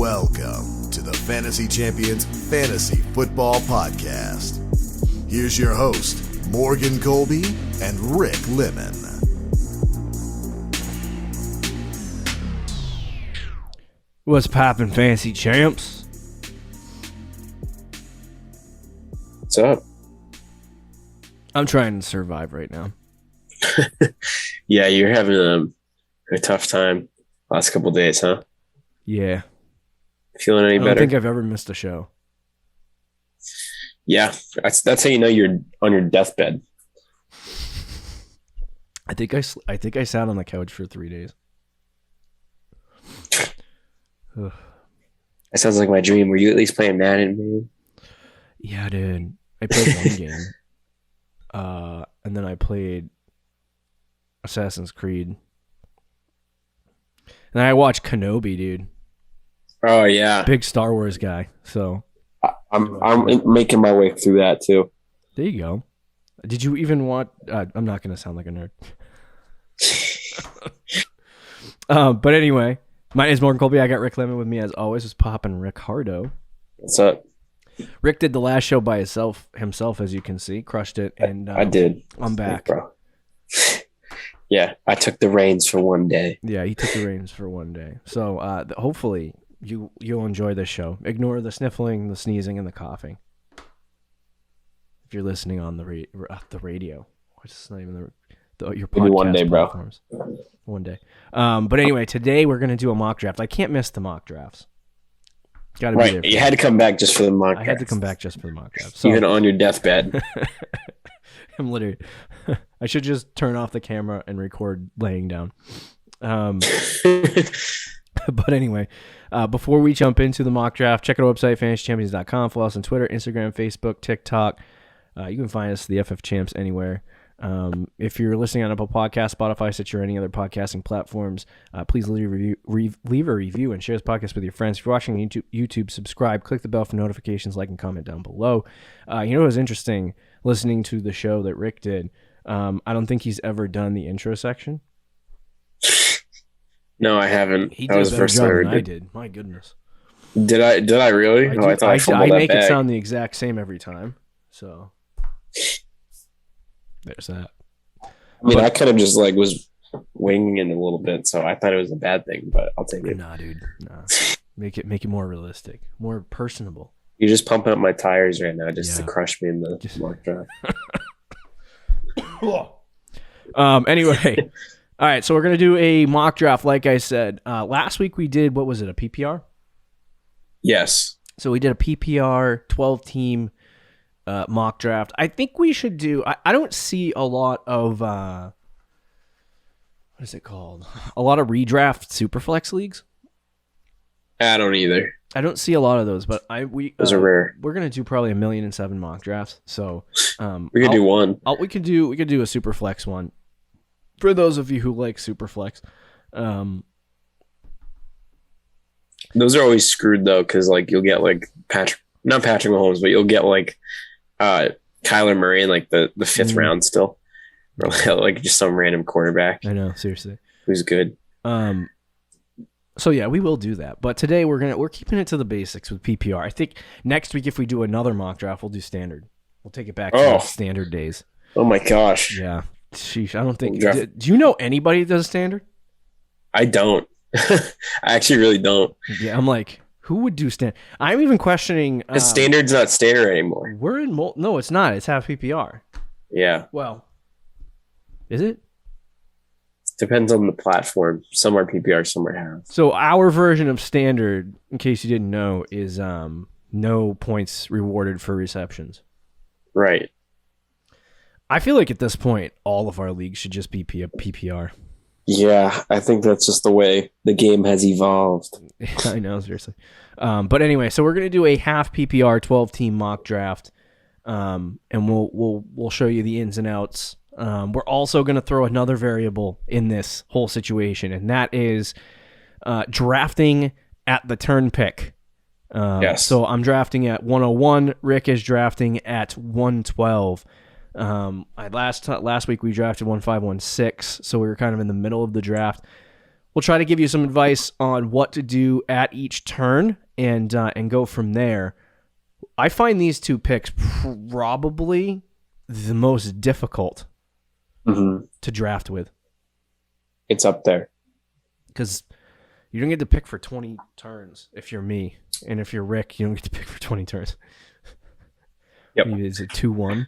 Welcome to the Fantasy Champions Fantasy Football Podcast. Here's your host, Morgan Colby and Rick Lemon. What's poppin', fantasy champs? What's up? I'm trying to survive right now. Yeah, you're having a tough time last couple days, huh? Yeah. Feeling any I don't better? think I've ever missed a show. Yeah, that's how you know you're on your deathbed. I think I sat on the couch for 3 days. Ugh. That sounds like my dream. Were you at least playing Madden, man? Yeah, dude. I played one game. And then I played Assassin's Creed. And I watched Kenobi, dude. Oh yeah, Big Star Wars guy. So I'm making my way through that too. there you go. Did you even want? I'm not gonna sound like a nerd. But anyway, my name is Morgan Colby. I got Rick Lemon with me as always. It's Poppin' Ricardo. What's up? Rick did the last show by himself, as you can see, crushed it, and I did. I'm back, bro. Yeah, I took the reins for one day. Yeah, he took the reins for one day. So hopefully you'll enjoy this show. Ignore the sniffling, the sneezing, and the coughing. If you're listening on the radio, it's not even your podcast. Maybe one day, platforms. Bro. One day. But anyway, today we're gonna do a mock draft. I can't miss the mock drafts. Got to be there. You had to come back just for the mock draft. I had to come back just for the mock draft. So, even on your deathbed. I'm literally. I should just turn off the camera and record laying down. But anyway, before we jump into the mock draft, check out our website, fantasychampions.com. Follow us on Twitter, Instagram, Facebook, TikTok. You can find us, the FF Champs, anywhere. If you're listening on Apple Podcasts, Spotify, Stitcher, or any other podcasting platforms, please leave a review and share this podcast with your friends. If you're watching YouTube, subscribe, click the bell for notifications, like and comment down below. You know what was interesting listening to the show that Rick did? I don't think he's ever done the intro section. No, I haven't. He that did was a the better first job time than I I did. did. My goodness. Did I really? I thought I fumbled that make bag. it sound the exact same every time. So there's that. I mean, I kind of just was winging it a little bit, so I thought it was a bad thing, but I'll take it. Nah, dude. Nah. Make it more realistic, more personable. You're just pumping up my tires right now just to crush me in the mock draft. Anyway. All right, so we're going to do a mock draft, like I said. Last week we did, what was it, a PPR? Yes. So we did a PPR 12-team mock draft. I think we should do, I don't see a lot of, what is it called? A lot of redraft Superflex leagues. I don't either. I don't see a lot of those, but those are rare. We're going to do probably 1,000,007 mock drafts. So we could do one. We could do a Superflex one. For those of you who like Superflex, those are always screwed though, because you'll get not Patrick Mahomes, but you'll get Kyler Murray in the fifth round still, or just some random quarterback. I know, seriously, who's good. So yeah, we will do that. But today we're keeping it to the basics with PPR. I think next week if we do another mock draft, we'll do standard. We'll take it back to the standard days. Oh my gosh. Yeah. Sheesh, I don't think. Do you know anybody that does standard? I don't. I actually really don't. Yeah, I'm like, who would do standard? I'm even questioning. Because standard's not standard anymore. We're in. No, it's not. It's half PPR. Yeah. Well, is it? Depends on the platform. Some are PPR, some are half. So our version of standard, in case you didn't know, is no points rewarded for receptions. Right. I feel like at this point, all of our leagues should just be PPR. Yeah, I think that's just the way the game has evolved. I know, seriously. But anyway, so we're gonna do a half PPR 12-team mock draft, and we'll show you the ins and outs. We're also gonna throw another variable in this whole situation, and that is drafting at the turn pick. Yes. So I'm drafting at 101. Rick is drafting at 112. Last week we drafted 1516, so we were kind of in the middle of the draft. we'll try to give you some advice on what to do at each turn and go from there. I find these two picks probably the most difficult to draft with. It's up there. Because you don't get to pick for 20 turns if you're me. And if you're Rick, you don't get to pick for 20 turns. Yep. Is it 2-1?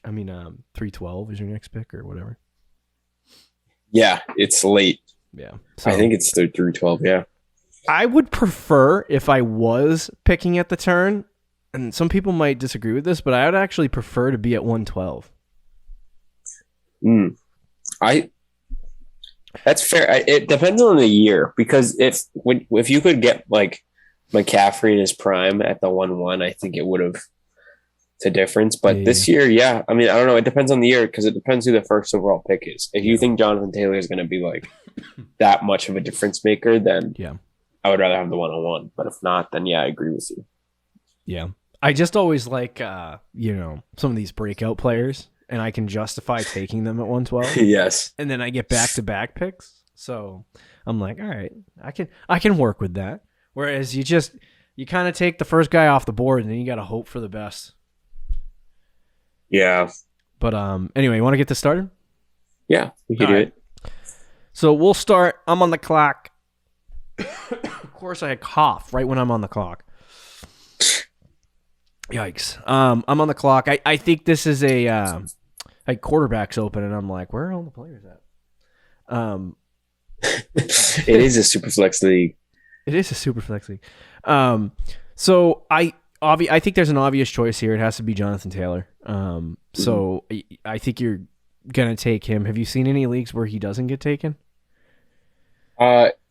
3-12 is your next pick or whatever? Yeah, it's late. Yeah. So I think it's 3-12, yeah. I would prefer if I was picking at the turn, and some people might disagree with this, but I would actually prefer to be at 112. That's fair. It depends on the year, because if you could get like McCaffrey in his prime at the 1-1, I think it would have a difference. But this year, yeah, I mean, I don't know. It depends on the year, because it depends who the first overall pick is. If you think Jonathan Taylor is going to be like that much of a difference maker, then I would rather have the 1-1. But if not, then yeah, I agree with you. Yeah, I just always like some of these breakout players, and I can justify taking them at 112. Yes, and then I get back-to-back picks, so I'm like, all right, I can work with that. Whereas you kind of take the first guy off the board, and then you got to hope for the best. Yeah. But anyway, you want to get this started? Yeah, we can do it. So we'll start. I'm on the clock. Of course, I cough right when I'm on the clock. Yikes. I'm on the clock. I think this is a quarterback's open, and I'm like, where are all the players at? It is a super flex league. It is a super flex league. So I think there's an obvious choice here. It has to be Jonathan Taylor. So I think you're gonna take him. Have you seen any leagues where he doesn't get taken?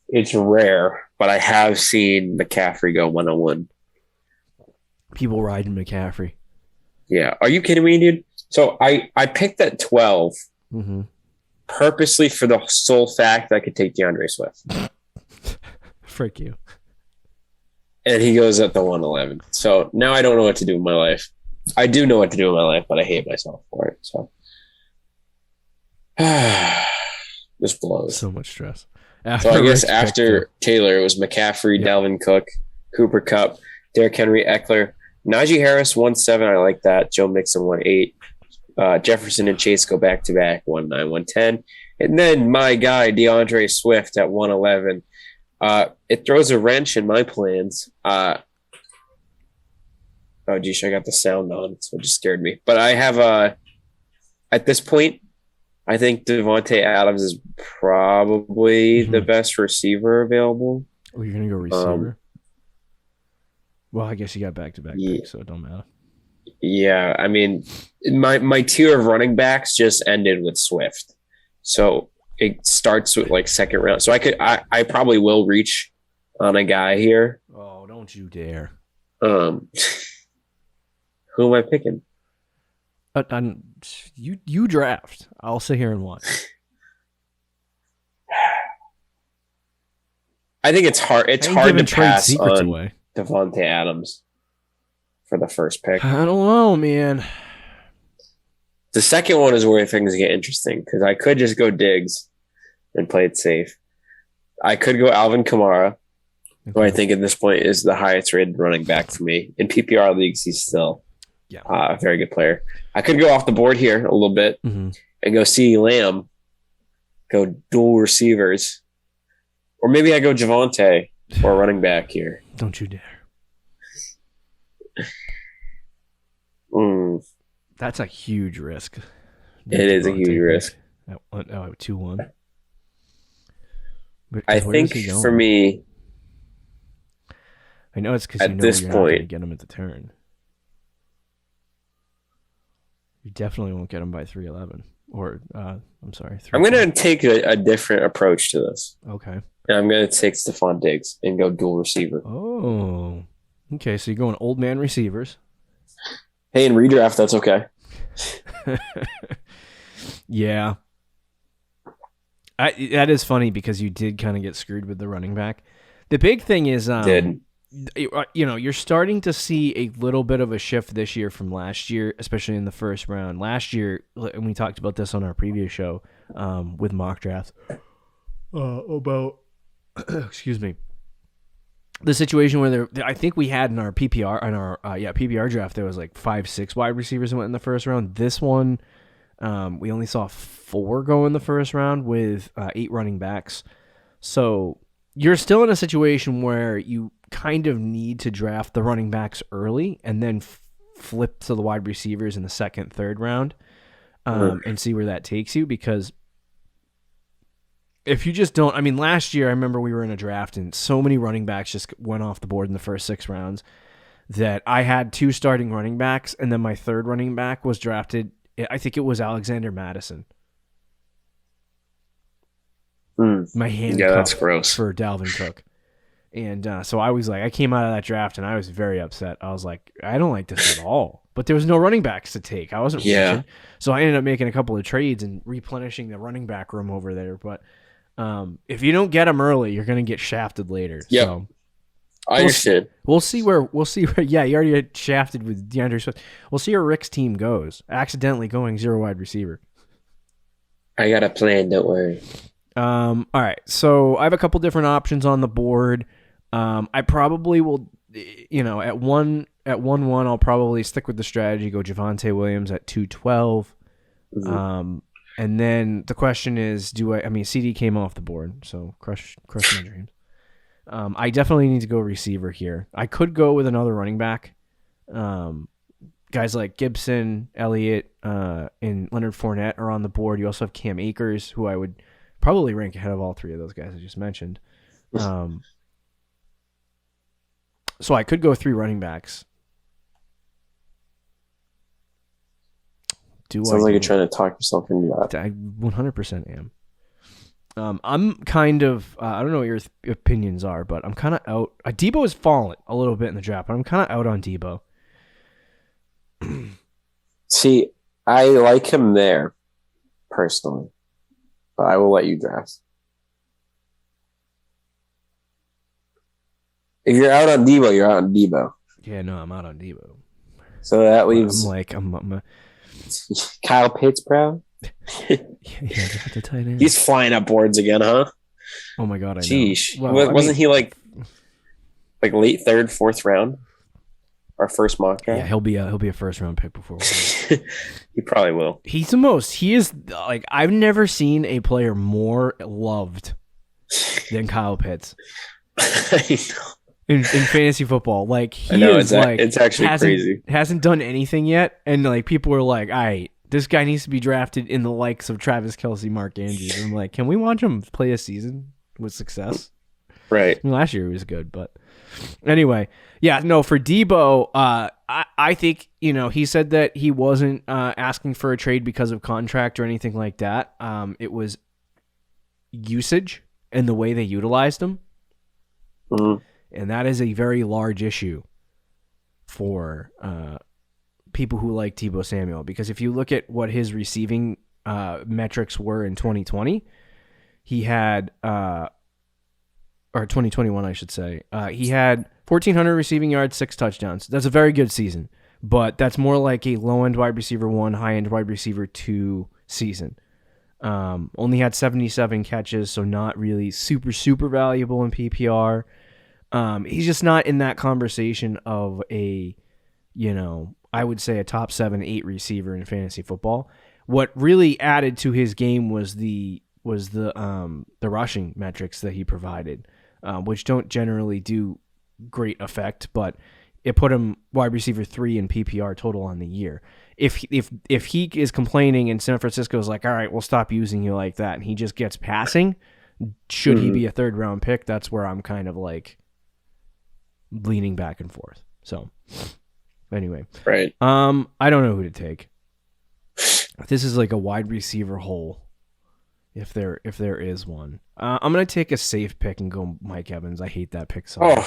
It's rare, but I have seen McCaffrey go 1-1. People riding McCaffrey. Yeah. Are you kidding me, dude? So I picked at 12 purposely for the sole fact that I could take DeAndre Swift. Frick you. And he goes at the 111. So now I don't know what to do in my life. I do know what to do in my life, but I hate myself for it. So this blows. So much stress. So I guess after Taylor, it was McCaffrey, Dalvin Cook, Cooper Kupp, Derrick Henry, Eckler, Najee Harris 1-7. I like that. Joe Mixon 1-8. Jefferson and Chase go back to back 1-9, 1-10. And then my guy DeAndre Swift at 1-11. It throws a wrench in my plans. Oh, geez, I got the sound on, so it just scared me. But I have at this point, I think Devontae Adams is probably the best receiver available. Oh, you're gonna go receiver? Well, I guess you got back-to-back picks, so it don't matter. Yeah, I mean, my tier of running backs just ended with Swift, so it starts with like second round. So I probably will reach on a guy here. Oh, don't you dare! Who am I picking? You draft. I'll sit here and watch. I think it's hard. It's hard to pass on away. Devontae Adams for the first pick. I don't know, man. The second one is where things get interesting, because I could just go Diggs and play it safe. I could go Alvin Kamara, who I think at this point is the highest rated running back for me. In PPR leagues, he's still a very good player. I could go off the board here a little bit and go CeeDee Lamb, go dual receivers. Or maybe I go Javonte or running back here. Don't you dare. That's a huge risk. It is a huge risk. 2-1. I think for me, I know it's because at this you're point, not going to get him at the turn. You definitely won't get him by 3-11. Or, I'm sorry. I'm going to take a different approach to this. Okay. And I'm going to take Stephon Diggs and go dual receiver. Oh. Okay, so you're going old man receivers. Hey, in redraft, that's okay. Yeah. That is funny because you did kind of get screwed with the running back. The big thing is, you're starting to see a little bit of a shift this year from last year, especially in the first round. Last year, and we talked about this on our previous show with mock drafts. about excuse me, the situation where I think we had in our PPR draft, there was like 5-6 wide receivers that went in the first round. This one, we only saw 4 go in the first round with 8 running backs. So you're still in a situation where you kind of need to draft the running backs early and then flip to the wide receivers in the second, third round, and see where that takes you. Because if you just don't, I mean, last year I remember we were in a draft and so many running backs just went off the board in the first 6 rounds that I had 2 starting running backs, and then my third running back was drafted. I think it was Alexander Madison. My handcuff, yeah, that's gross, for Dalvin Cook. And so I was like, I came out of that draft and I was very upset. I was like, I don't like this at all. But there was no running backs to take. I wasn't reaching. So I ended up making a couple of trades and replenishing the running back room over there. But if you don't get them early, you're going to get shafted later. Yeah, so I understand. We'll see where. Yeah, you already had shafted with DeAndre Swift. We'll see where Rick's team goes. Accidentally going 0 wide receiver. I got a plan. Don't worry. All right. So I have a couple different options on the board. I probably will, at 1-1, I'll probably stick with the strategy, go Javonte Williams at 212. Mm-hmm. And then the question is, CD came off the board, so crush my dreams. I definitely need to go receiver here. I could go with another running back. Guys like Gibson, Elliott, and Leonard Fournette are on the board. You also have Cam Akers, who I would probably rank ahead of all 3 of those guys I just mentioned. So I could go 3 running backs. Sounds like you're trying to talk yourself into that. I 100% am. I'm kind of, I don't know what your opinions are, but I'm kind of out. Debo has fallen a little bit in the draft, but I'm kind of out on Debo. See, I like him there, personally, but I will let you draft. If you're out on Debo, you're out on Debo. Yeah, no, I'm out on Debo. So that leaves... I'm Kyle Pitts, bro. yeah, the tight end. He's flying up boards again, huh? Oh my god, I know. Jeez. Well, wasn't he like late 3rd, 4th round? Our first mock draft? Yeah, he'll be a first round pick before. He probably will. He's the most. He is like, I've never seen a player more loved than Kyle Pitts. I know. In fantasy football, like it's actually crazy. Hasn't done anything yet, and like people are like, "All right, this guy needs to be drafted in the likes of Travis Kelce, Mark Andrews." And I'm like, can we watch him play a season with success? Right. I mean, last year he was good, but anyway, yeah, no. For Debo, I think he said that he wasn't asking for a trade because of contract or anything like that. It was usage and the way they utilized him. Mm-hmm. And that is a very large issue for people who like Deebo Samuel. Because if you look at what his receiving metrics were in 2020, he had, or 2021, I should say, he had 1,400 receiving yards, 6 touchdowns. That's a very good season. But that's more like a low-end wide receiver 1, high-end wide receiver 2 season. Only had 77 catches, so not really super, super valuable in PPR. He's just not in that conversation of a, I would say a top 7, 8 receiver in fantasy football. What really added to his game was the rushing metrics that he provided, which don't generally do great effect, but it put him wide receiver 3 in PPR total on the year. If he is complaining and San Francisco is like, all right, we'll stop using you like that, and he just gets passing, should he be a 3rd round pick? That's where I'm kind of like leaning back and forth. So anyway, right. I don't know who to take. This is like a wide receiver hole, if there is one. I'm gonna take a safe pick and go Mike Evans. I hate that pick so much.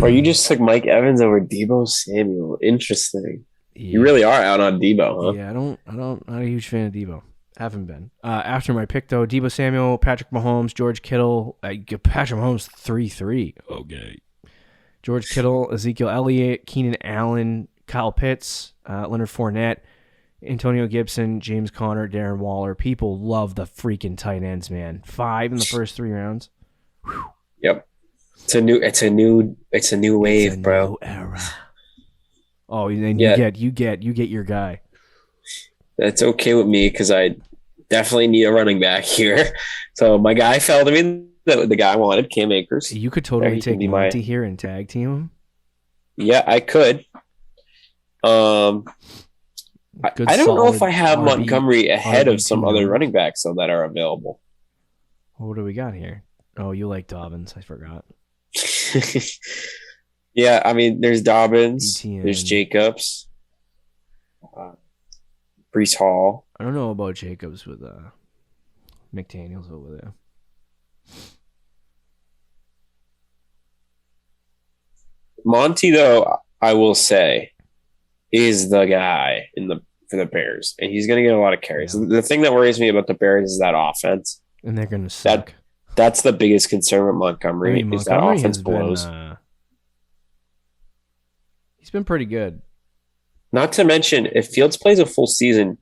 Or you just took Mike Evans over Deebo Samuel. Interesting. Yeah. You really are out on Deebo, huh? Yeah, I'm not a huge fan of Deebo. Haven't been. After my pick, though, Deebo Samuel, Patrick Mahomes, George Kittle. Patrick Mahomes 3-3. Okay. George Kittle, Ezekiel Elliott, Keenan Allen, Kyle Pitts, Leonard Fournette, Antonio Gibson, James Conner, Darren Waller. People love the freaking tight ends, man. 5 in the first 3 rounds. Whew. Yep. It's a new wave, bro. New era. Oh, and you get your guy. That's okay with me because I definitely need a running back here. So my guy fell to me. The guy I wanted, Cam Akers. You could totally take Monty here and tag team him. Yeah, I could. I don't know if I have Montgomery ahead of some other running backs though that are available. What do we got here? Oh, you like Dobbins? I forgot. Yeah, I mean, there's Dobbins, ETN. There's Jacobs, Breece Hall. I don't know about Jacobs with McDaniels over there. Monty, though, I will say, is the guy for the Bears, and he's going to get a lot of carries. Yeah. The thing that worries me about the Bears is that offense, and they're going to suck. That's the biggest concern with Montgomery. Is that offense blows. He's been pretty good. Not to mention, if Fields plays a full season,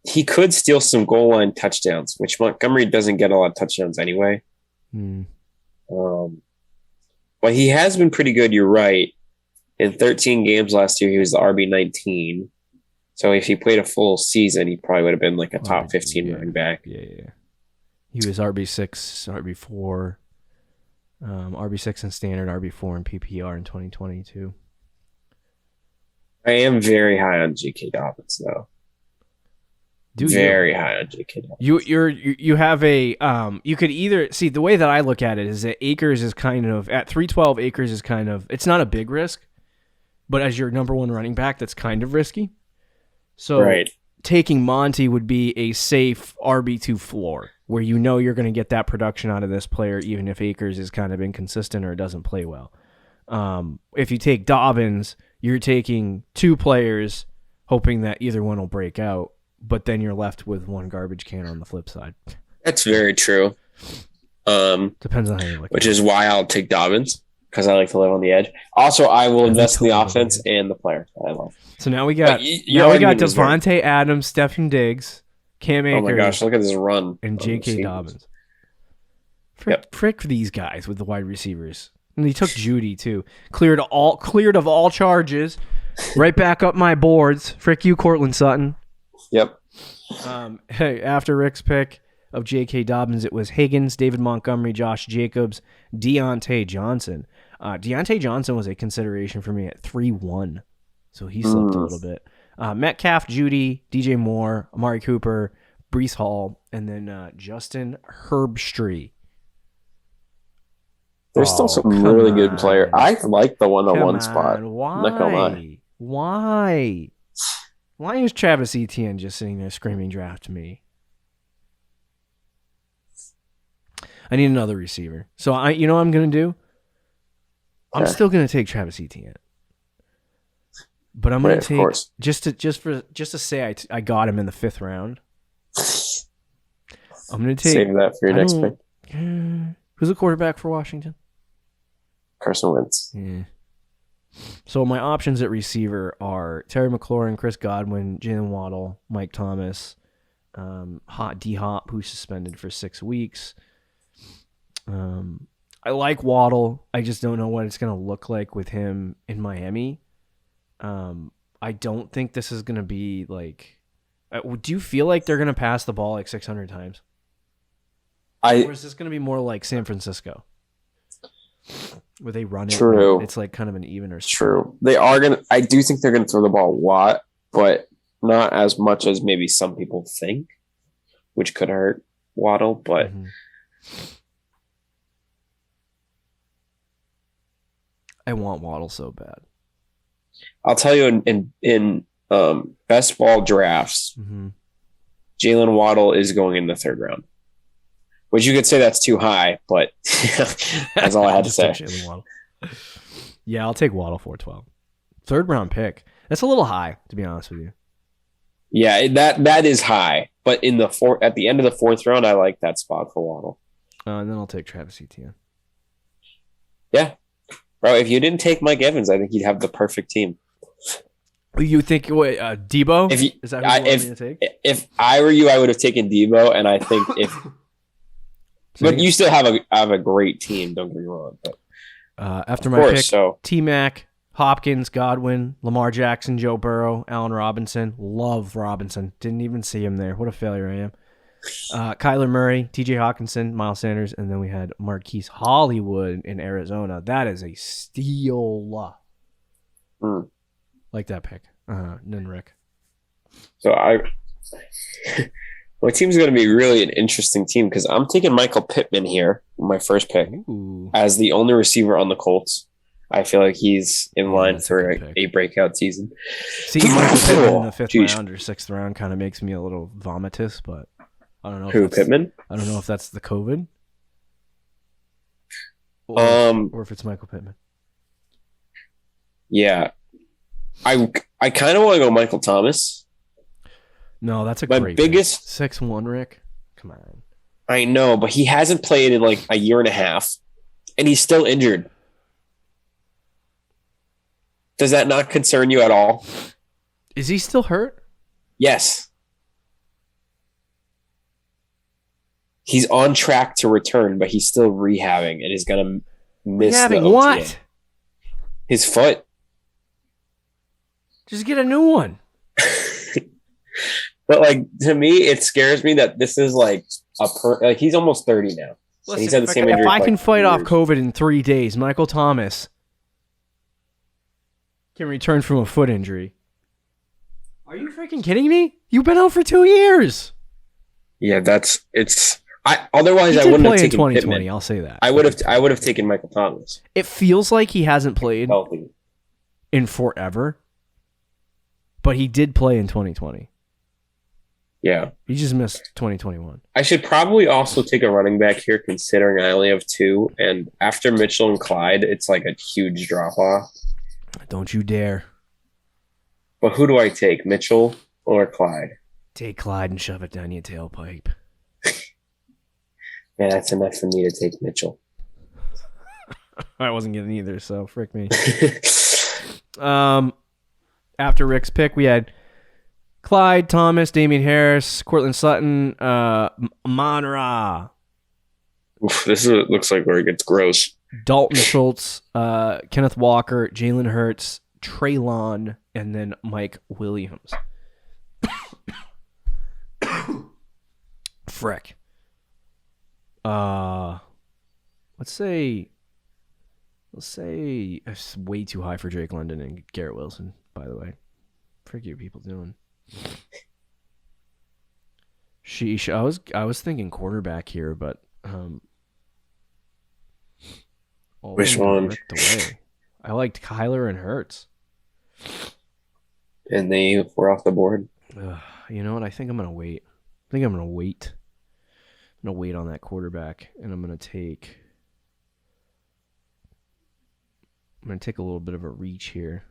he could steal some goal line touchdowns, which Montgomery doesn't get a lot of touchdowns anyway. But he has been pretty good, you're right. In 13 games last year, he was the RB19. So if he played a full season, he probably would have been like a top 15 running back. Yeah. He was RB6, RB4, RB6 in standard, RB4 in PPR in 2022. I am very high on J.K. Dobbins, though. Very high on J.K. Dobbins. You have a you could either see the way that I look at it is that Akers is kind of at 312. Akers is kind of, it's not a big risk, but as your number one running back, that's kind of risky. So taking Monty would be a safe RB2 floor where you know you're going to get that production out of this player, even if Akers is kind of inconsistent or doesn't play well. If you take Dobbins, you're taking 2 players, hoping that either one will break out, but then you're left with one garbage can on the flip side. That's very true. Depends on how you look. Which is why I'll take Dobbins, because I like to live on the edge. Also, I will invest in the offense and the player that I love. So now we got Devontae Adams, Stephen Diggs, Cam Akers. Oh my gosh, look at this run. And J.K. Dobbins. Frick these guys with the wide receivers. And he took Judy too. Cleared of all charges. Right back up my boards. Frick you, Cortland Sutton. Yep. Hey, after Rick's pick of J.K. Dobbins, it was Higgins, David Montgomery, Josh Jacobs, Deontay Johnson. Deontay Johnson was a consideration for me at 3-1, so he slipped a little bit. Metcalf, Judy, DJ Moore, Amari Cooper, Breece Hall, and then Justin Herbstreit. There's still some really good player. I like the 101 spot. Why? Why is Travis Etienne just sitting there screaming draft me? I need another receiver. So you know what I'm going to do? I'm still going to take Travis Etienne. But I'm going to take just to say I got him in the 5th round. I'm going to take save that for your next pick. Who's the quarterback for Washington? Carson Wentz. Yeah. So my options at receiver are Terry McLaurin, Chris Godwin, Jalen Waddle, Mike Thomas, D-Hop, who's suspended for 6 weeks. I like Waddle. I just don't know what it's going to look like with him in Miami. I don't think this is going to be like... do you feel like they're going to pass the ball like 600 times? Or is this going to be more like San Francisco? Where they run it. True. It's like kind of an even or split. True. They are going to... I do think they're going to throw the ball a lot, but not as much as maybe some people think, which could hurt Waddle, but... Mm-hmm. I want Waddle so bad. I'll tell you in best ball drafts, Jalen Waddle is going in the 3rd round. Which you could say that's too high, but that's all I had to say. Yeah, I'll take Waddle 412. 3rd round pick. That's a little high, to be honest with you. Yeah, that is high. But at the end of the 4th round, I like that spot for Waddle. And then I'll take Travis Etienne. Yeah. Bro, if you didn't take Mike Evans, I think you'd have the perfect team. You think Debo? If you, Is that who you want me to take? If I were you, I would have taken Debo, and I think if. But you still have a great team. Don't get me wrong. But after my pick, T-Mac, Hopkins, Godwin, Lamar Jackson, Joe Burrow, Allen Robinson. Love Robinson. Didn't even see him there. What a failure I am. Kyler Murray, T.J. Hawkinson, Miles Sanders, and then we had Marquise Hollywood in Arizona. That is a steal. Like that pick. Then Rick. So my team's going to be really an interesting team because I'm taking Michael Pittman here, my first pick, as the only receiver on the Colts. I feel like he's in line for a breakout season. See, Michael Pittman in the 5th round or 6th round kind of makes me a little vomitous, but I don't know. Who, Pittman? I don't know if that's the COVID or if it's Michael Pittman. Yeah. I kind of want to go Michael Thomas. No, that's my great biggest 6'1", Rick. Come on. I know, but he hasn't played in like a year and a half, and he's still injured. Does that not concern you at all? Is he still hurt? Yes. He's on track to return, but he's still rehabbing and is going to miss the OTA. What? His foot. Just get a new one. But like to me, it scares me that this is like he's almost 30 now. Listen, he's had the same injury. If I can fight off COVID in 3 days, Michael Thomas can return from a foot injury. Are you freaking kidding me? You've been out for 2 years. Yeah, otherwise I wouldn't have taken 2020. Pittman. I'll say that. I would have taken Michael Thomas. It feels like he hasn't played in forever, but he did play in 2020. Yeah. He just missed 2021. I should probably also take a running back here, considering I only have 2. And after Mitchell and Clyde, it's like a huge drop off. Don't you dare. But who do I take, Mitchell or Clyde? Take Clyde and shove it down your tailpipe. Yeah, that's enough for me to take Mitchell. I wasn't getting either, so frick me. After Rick's pick, we had Clyde, Thomas, Damian Harris, Cortland Sutton, Monra. This looks like where it gets gross. Dalton Schultz, Kenneth Walker, Jalen Hurts, Treylon, and then Mike Williams. Frick. Let's say it's way too high for Drake London and Garrett Wilson, by the way. Frick you people doing. Sheesh. I was thinking quarterback here, but which one? I liked Kyler and Hurts. And they were off the board. You know what? I think I'm gonna wait. I'm gonna wait on that quarterback, and I'm gonna take a little bit of a reach here.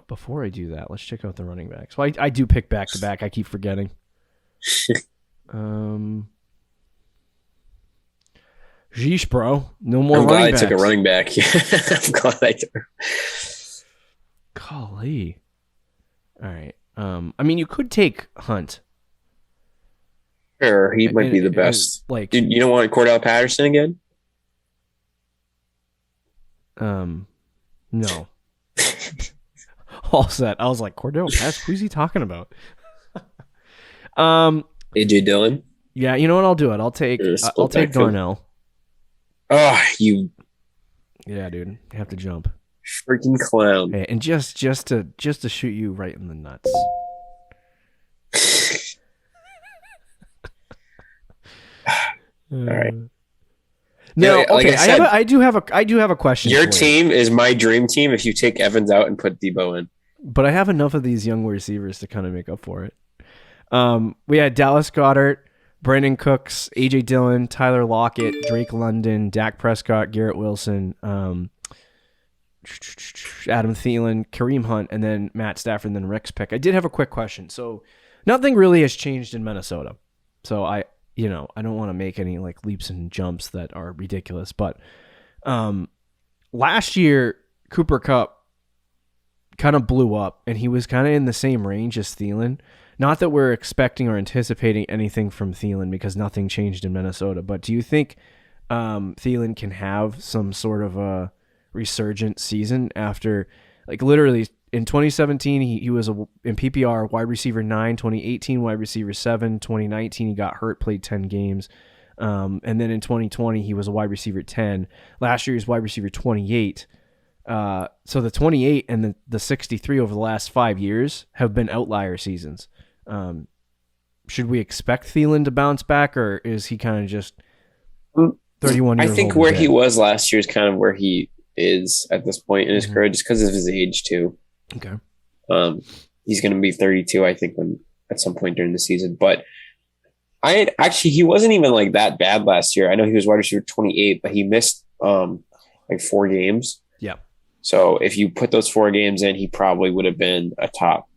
Before I do that, let's check out the running backs. Well, I do pick back to back. I keep forgetting. Jeesh, bro. No more running backs. I'm glad I took a running back. I'm glad I took. Golly. All right. I mean, you could take Hunt. Sure, he might be the best. You don't want Cordell Patterson again? No. All set. I was like, Cordell Patterson? Who's he talking about? AJ Dillon? Yeah, you know what? I'll do it. I'll take Darnell. Oh, you. Yeah, dude. You have to jump. Freaking clown. Hey, and just to shoot you right in the nuts. All right. No, yeah, like okay. I do have a question. Your team is my dream team if you take Evans out and put Debo in. But I have enough of these young receivers to kind of make up for it. We had Dallas Goedert, Brandon Cooks, AJ Dillon, Tyler Lockett, Drake London, Dak Prescott, Garrett Wilson, Adam Thielen, Kareem Hunt, and then Matt Stafford, and then Rick's pick. I did have a quick question. So nothing really has changed in Minnesota. So I don't want to make any like leaps and jumps that are ridiculous. But last year, Cooper Kupp kind of blew up, and he was kind of in the same range as Thielen. Not that we're expecting or anticipating anything from Thielen because nothing changed in Minnesota, but do you think Thielen can have some sort of a resurgent season after, like, literally in 2017 he was in PPR wide receiver 9, 2018 wide receiver 7, 2019 he got hurt, played 10 games, and then in 2020 he was a wide receiver 10. Last year he was wide receiver 28. So the 28 and the 63 over the last 5 years have been outlier seasons. Should we expect Thielen to bounce back, or is he kind of just 31 years old? I think where he was last year is kind of where he is at this point in his career, just because of his age too. Okay. He's going to be 32, I think, at some point during the season. But he wasn't even like that bad last year. I know he was wide receiver 28, but he missed like 4 games. Yeah. So if you put those 4 games in, he probably would have been a top,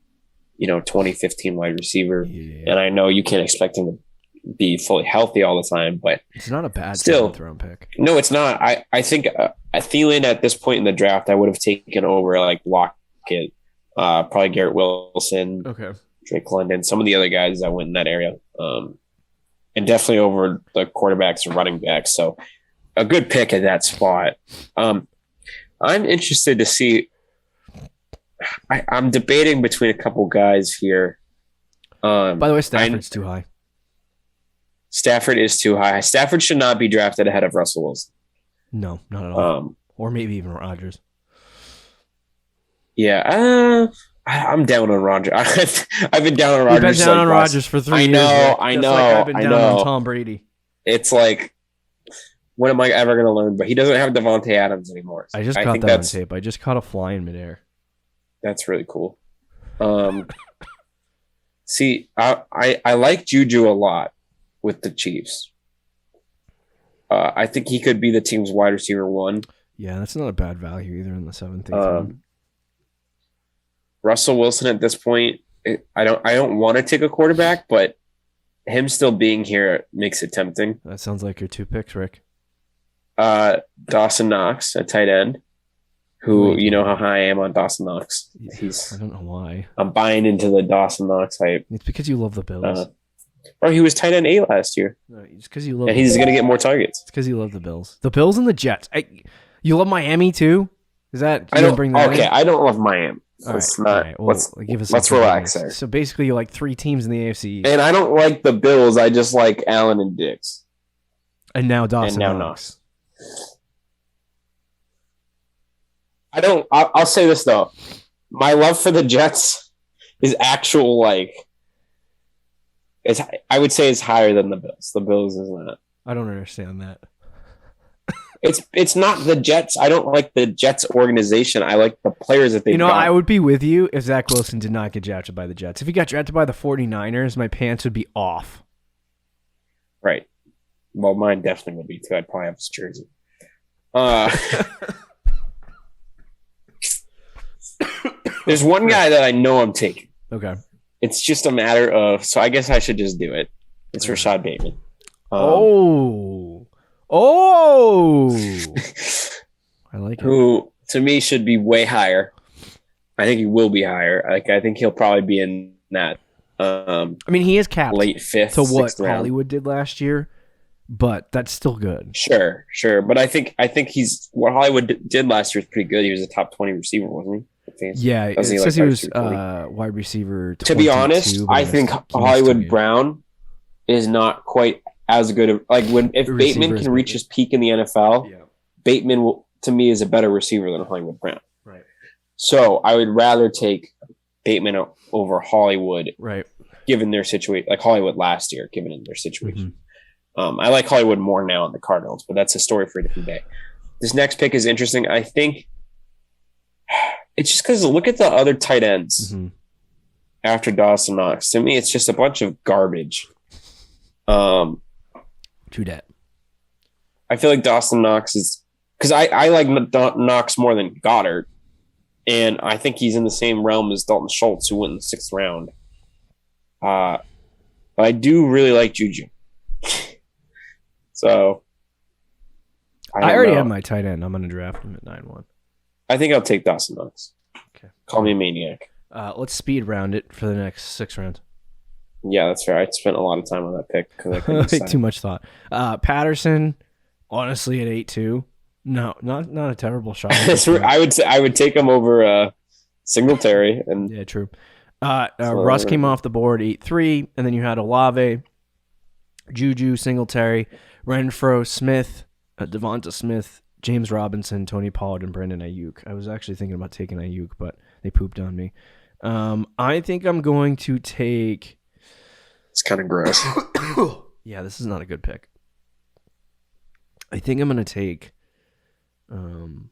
2015 wide receiver. Yeah. And I know you can't expect him to be fully healthy all the time, but it's not a bad still 7th round pick. No, it's not. I think Thielen at this point in the draft, I would have taken over like Lockett, probably Garrett Wilson, okay, Drake London, some of the other guys that went in that area, and definitely over the quarterbacks and running backs. So a good pick at that spot. I'm interested to see. I'm debating between a couple guys here. By the way, Stafford's too high. Stafford is too high. Stafford should not be drafted ahead of Russell Wilson. No, not at all. Or maybe even Rodgers. Yeah, I'm down on Rodgers. I've been down on Rodgers. You've been down on Rodgers for 3 years. I know. Like I've been down on Tom Brady. It's like, when am I ever going to learn? But he doesn't have Devontae Adams anymore. I just caught that on tape. I just caught a fly in midair. That's really cool. See, I like Juju a lot with the Chiefs. I think he could be the team's wide receiver 1. Yeah, that's not a bad value either in the 7th. Russell Wilson at this point, I don't want to take a quarterback, but him still being here makes it tempting. That sounds like your 2 picks, Rick. Dawson Knox, a tight end, who you know how high I am on Dawson Knox. I don't know why. I'm buying into the Dawson Knox hype. It's because you love the Bills. Or he was tight end 8 last year. No, it's because you love. And he's going to get more targets. It's because you love the Bills. The Bills and the Jets. You love Miami too? Is that? I don't bring that. Okay, in? I don't love Miami. Let's relax there. So basically, you like 3 teams in the AFC. And I don't like the Bills. I just like Allen and Diggs. And now Dawson Knox. I'll say this though. My love for the Jets is actual I would say it's higher than the Bills. The Bills is not. I don't understand that. It's not the Jets. I don't like the Jets organization. I like the players that they got. I would be with you if Zach Wilson did not get drafted by the Jets. If he got drafted by the 49ers, my pants would be off. Right. Well, mine definitely would be too. I'd probably have his jersey. There's one guy that I know I'm taking. Okay. It's just a matter of, so I guess I should just do it. It's Rashad Bateman. I like it. Who, to me, should be way higher. I think he will be higher. I think he'll probably be in that. He is capped late 5th to what Hollywood did last year, but that's still good. Sure. But I think he's what Hollywood did last year is pretty good. He was a top 20 receiver, wasn't he? Yeah, it says he was wide receiver 22. To be honest, I think Hollywood Brown is not quite as good of if Bateman can reach his peak in the NFL, Bateman to me is a better receiver than Hollywood Brown. Right. So I would rather take Bateman over Hollywood, right? Given their situation, like Hollywood last year, given in their situation. Mm-hmm. I like Hollywood more now on the Cardinals, but that's a story for a different day. This next pick is interesting. I think it's just because look at the other tight ends after Dawson Knox. To me, it's just a bunch of garbage. True that. I feel like Dawson Knox is because I like Knox more than Goddard, and I think he's in the same realm as Dalton Schultz, who went in the 6th round. But I do really like Juju. So I already have my tight end. I'm going to draft him at 9-1. I think I'll take Dawson Knox. Okay. Call me a maniac. Let's speed round it for the next 6 rounds. Yeah, that's fair. I spent a lot of time on that pick because I couldn't decide. Too much thought. Patterson, honestly, at 8-2. No, not a terrible shot. I would take him over Singletary. And yeah, true. Russ came off the board 8-3, and then you had Olave, Juju, Singletary, Renfro, Smith, Devonta Smith, James Robinson, Tony Pollard, and Brandon Ayuk. I was actually thinking about taking Ayuk, but they pooped on me. I think I'm going to take... It's kind of gross. Yeah, this is not a good pick. I think I'm going to take... I don't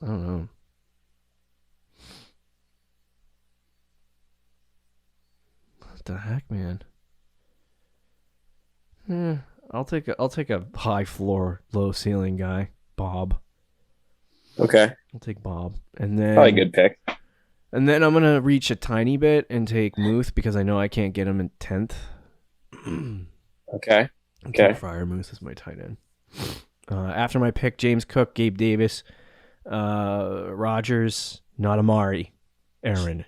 know. What the heck, man? I'll take a high floor, low ceiling guy, Bob. Okay. I'll take Bob, and then probably a good pick. And then I'm gonna reach a tiny bit and take Muth because I know I can't get him in 10th. Okay. Freiermuth is my tight end. After my pick, James Cook, Gabe Davis, Rodgers, not Amari, Aaron,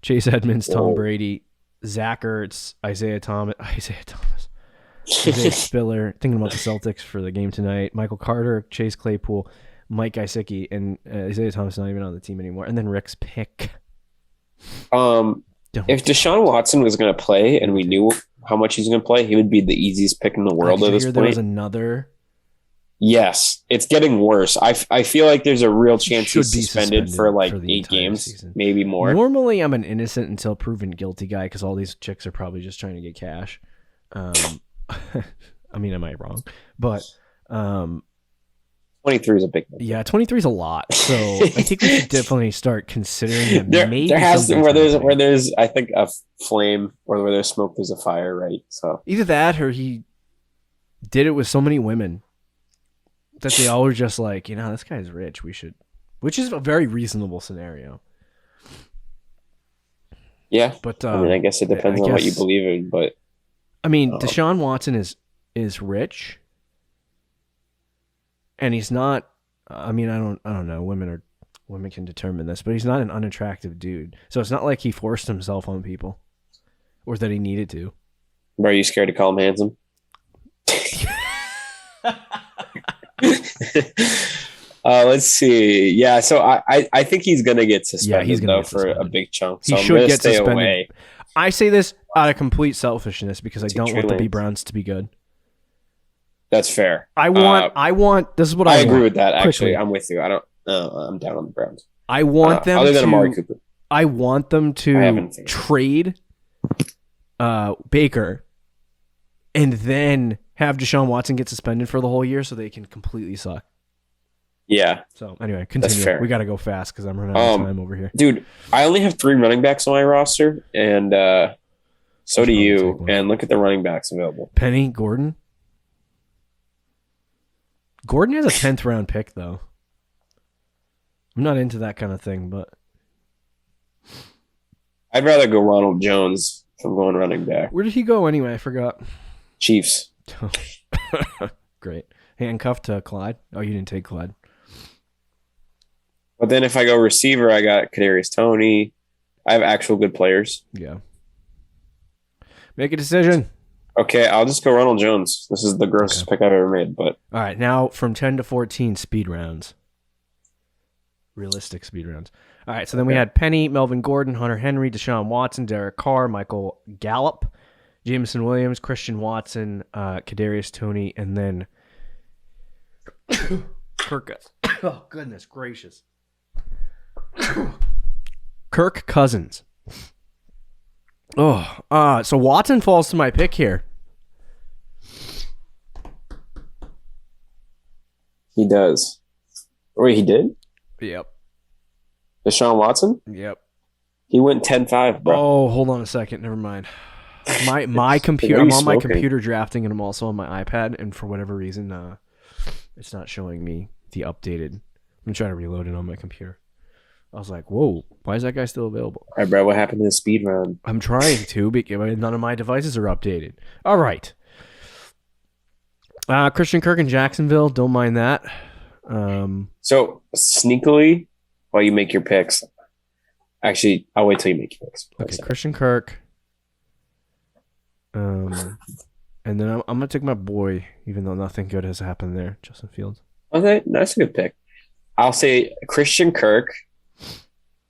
Chase Edmonds, Tom Brady, Zach Ertz, Isaiah Spiller, thinking about the Celtics for the game tonight, Michael Carter, Chase Claypool, Mike Gesicki, and Isaiah Thomas not even on the team anymore, and then Rick's pick. If Deshaun Watson was going to play and we knew how much he's going to play, he would be the easiest pick in the world at this point. There was another. Yes, it's getting worse. I feel like there's a real chance he's suspended for like 8 games, season. Maybe more. Normally, I'm an innocent until proven guilty guy because all these chicks are probably just trying to get cash. I mean, am I wrong? But 23 is a big number. Yeah, 23 is a lot. So I think we should definitely start considering there has to, where there's I think a flame, or where there's smoke, there's a fire, right? So either that or he did it with so many women that they all were just like, this guy's rich. We should, which is a very reasonable scenario. Yeah, but I guess it depends on what you believe in. But Deshaun Watson is rich, and he's not. I don't know. Women can determine this, but he's not an unattractive dude. So it's not like he forced himself on people, or that he needed to. Are you scared to call him handsome? Let's see. Yeah, so I think he's gonna get suspended for a big chunk. So he should get suspended. Away. I say this out of complete selfishness because I don't want the B Browns to be good. That's fair. I want. This is what I agree want. with that. Actually, I'm with you. I'm down on the Browns. I want them other than to. Amari Cooper. I want them to trade Baker, and then have Deshaun Watson get suspended for the whole year so they can completely suck. Yeah. So anyway, continue. We got to go fast because I'm running out of time over here. Dude, I only have 3 running backs on my roster, and so do you. And look at the running backs available. Penny, Gordon. Gordon has a 10th round pick, though. I'm not into that kind of thing, but I'd rather go Ronald Jones if I'm going running back. Where did he go anyway? I forgot. Chiefs. Great. Handcuffed to Clyde. Oh, you didn't take Clyde. But then if I go receiver, I got Kadarius Toney. I have actual good players. Yeah. Make a decision. Okay, I'll just go Ronald Jones. This is the grossest pick I've ever made. But all right, now from 10 to 14, speed rounds. Realistic speed rounds. All right, so then we had Penny, Melvin Gordon, Hunter Henry, Deshaun Watson, Derek Carr, Michael Gallup, Jameson Williams, Christian Watson, Kadarius Toney, and then Kirk. Oh, goodness gracious. Kirk Cousins. Oh, so Watson falls to my pick here. He does. Wait, he did? Yep. Deshaun Watson? Yep. He went 10-5, bro. Oh, hold on a second. Never mind. My computer. I'm on my computer drafting, and I'm also on my iPad. And for whatever reason, it's not showing me the updated. I'm trying to reload it on my computer. I was like, "Whoa, why is that guy still available?" All right, bro. What happened to the speed round? I'm trying to, because none of my devices are updated. All right. Christian Kirk in Jacksonville. Don't mind that. So sneakily, while you make your picks, actually, I'll wait till you make your picks. Okay, Christian Kirk. And then I'm gonna take my boy, even though nothing good has happened there, Justin Fields. Okay, that's a good pick. I'll say Christian Kirk.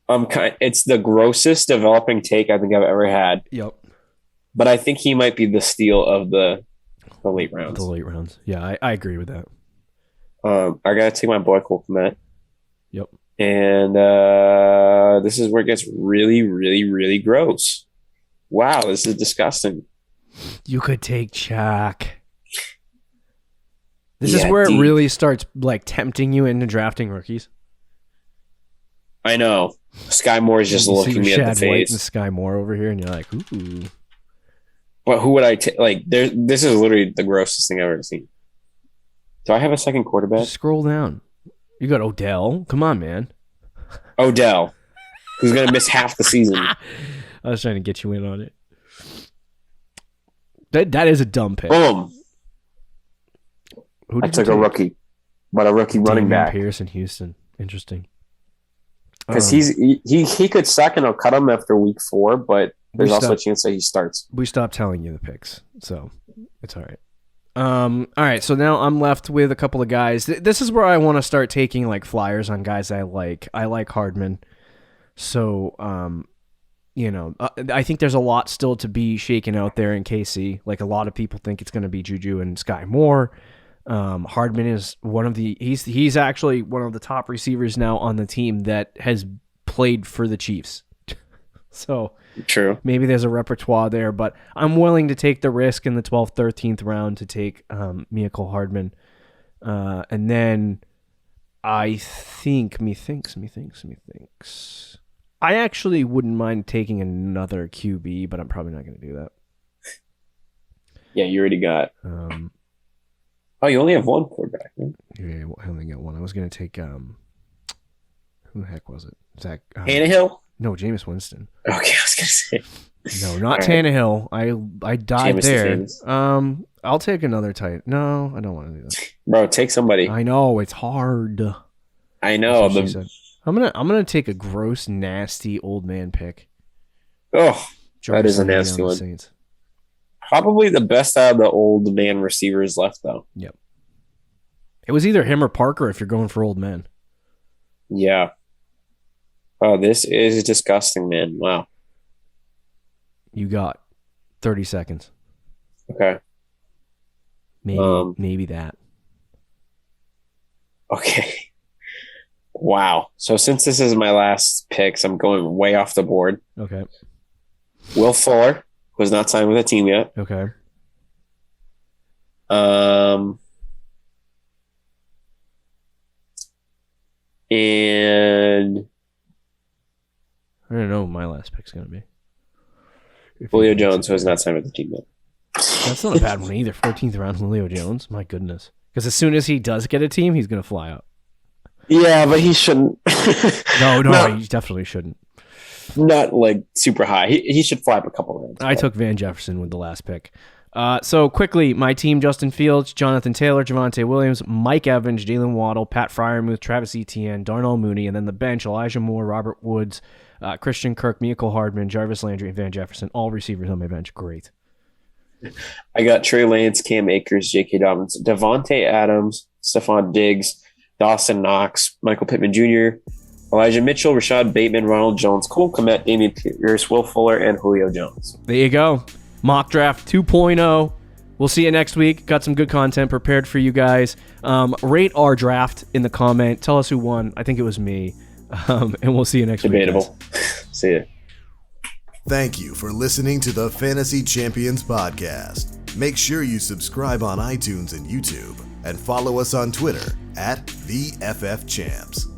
It's the grossest developing take I think I've ever had. Yep. But I think he might be the steal of the late rounds. The late rounds. Yeah, I agree with that. I gotta take my boy Cole Kmet. Yep. And this is where it gets really, really, really gross. Wow, this is disgusting. You could take Shaq. This is where it really starts like tempting you into drafting rookies. I know. Sky Moore is just looking me at the face. And Sky Moore over here, and you're like, ooh. But who would I take? Like, this is literally the grossest thing I've ever seen. Do I have a second quarterback? Just scroll down. You got Odell. Come on, man. Odell, who's going to miss half the season. I was trying to get you in on it. That is a dumb pick. Boom. I took a rookie, but a rookie running back. Pierce in Houston. Interesting. Because he could suck and I'll cut him after week 4, but there's also a chance that he starts. We stopped telling you the picks, so it's all right. All right, so now I'm left with a couple of guys. This is where I want to start taking like flyers on guys I like. I like Hardman. So, I think there's a lot still to be shaken out there in KC. Like a lot of people think it's going to be Juju and Sky Moore. Hardman is he's actually one of the top receivers now on the team that has played for the Chiefs. So true. Maybe there's a repertoire there, but I'm willing to take the risk in the 12th, 13th round to take Mecole Hardman. And then I think I actually wouldn't mind taking another QB, but I'm probably not going to do that. Yeah, you already got. You only have one quarterback. Right? Yeah, I only got one. I was going to take who the heck was it? Zach Tannehill? No, Jameis Winston. Okay, I was going to say. No, not Tannehill. I died there. I'll take another tight. No, I don't want to do that. Bro, take somebody. I know it's hard. I know. I'm gonna take a gross, nasty old man pick. Oh, that is a nasty one. Saints. Probably the best out of the old man receivers left, though. Yep. It was either him or Parker if you're going for old man. Yeah. Oh, this is disgusting, man. Wow. You got 30 seconds. Okay. Maybe that. Okay. Wow. So since this is my last picks, I'm going way off the board. Okay. Will Fuller was not signed with a team yet. Okay. And I don't know what my last pick's going to be. Julio Jones was not signed with the team yet. That's not a bad one either. 14th round Julio Jones. My goodness. Because as soon as he does get a team, he's going to fly out. Yeah, but he shouldn't. No, he definitely shouldn't. Not like super high. He should fly up a couple rounds. I took Van Jefferson with the last pick. So quickly, my team: Justin Fields, Jonathan Taylor, Javonte Williams, Mike Evans, Jalen Waddle, Pat Freiermuth, Travis Etienne, Darnell Mooney, and then the bench: Elijah Moore, Robert Woods, Christian Kirk, Mecole Hardman, Jarvis Landry, and Van Jefferson. All receivers on my bench. Great. I got Trey Lance, Cam Akers, J.K. Dobbins, Devontae Adams, Stephon Diggs, Dawson Knox, Michael Pittman Jr., Elijah Mitchell, Rashad Bateman, Ronald Jones, Cole Kmet, Damian Pierce, Will Fuller, and Julio Jones. There you go. Mock Draft 2.0. We'll see you next week. Got some good content prepared for you guys. Rate our draft in the comment. Tell us who won. I think it was me. And we'll see you next week. Debatable. See ya. Thank you for listening to the Fantasy Champions Podcast. Make sure you subscribe on iTunes and YouTube and follow us on Twitter @TheFFChamps.